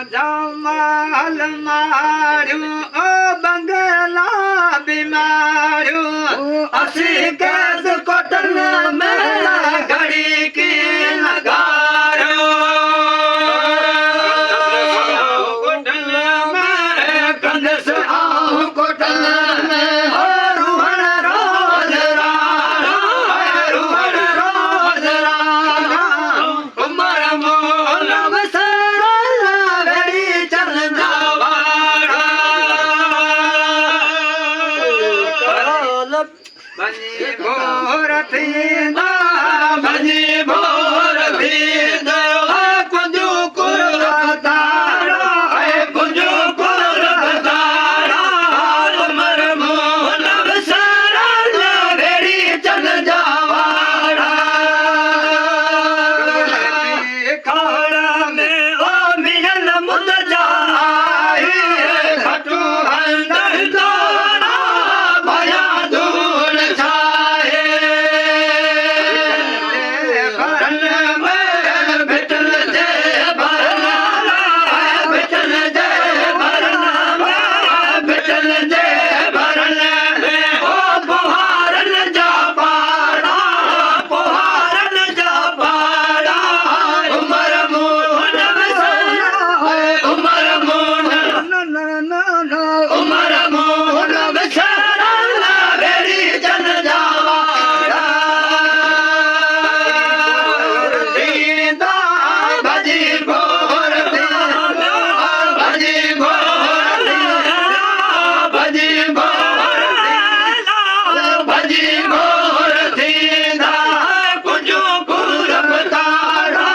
जमाल मारियो बंगला बीमारियो असी कैद कोटन में घड़ी की लगारियो कोटन में कंदस आऊं कोटन में रूहन रोज राणा रूहन रोज राणा उमर मोल बसरा वेड़ी चल जावाड़ा बनी भोर थींदा बनी भोर थींदा कुंजू कुरतारा कुंजू कुरतारा उमर मोल बसरा वेड़ी चल जावाड़ा खाड़ा में ओ मिलन मुद जाए खटू अंदर दोना भया धूल छाए भरन में बिटल जे भरना बिटल जे भरना बिटल जे भरन में ओ पुहारन जा पाड़ा पुहारन जा पाड़ा उमर मोहन बसरा उमर मोहन उमर मोहन बसरा वेड़ी जन जावाड़ा थींदा भजी भोर थींदा भजी भोर थींदा भजी भोर थींदा भजी भोर थींदा कुंजू कुरब तारा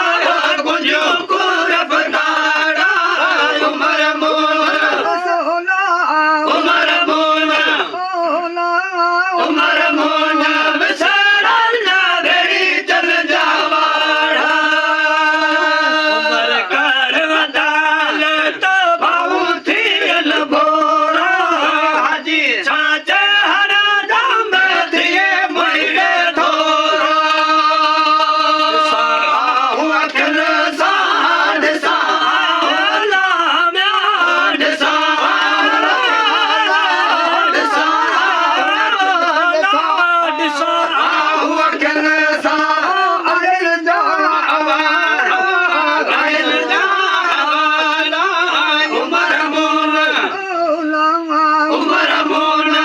कुंजू कुरब तारा उमर मोहन उमर मोहन उमर मोहन बसरा वेड़ी चल जावाड़ा उमर कर वदालत भाऊ थियल भोरा हाजी छाछ हरा दम थिए मोइरे थोरा साहु अखिल साढ़ साहला म्याढ़ साढ़ साहु अखिल साढ़ अगिल जा आवारा अगिल जा आवारा उमर मोहन उमर मोहन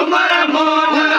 उमर मोहन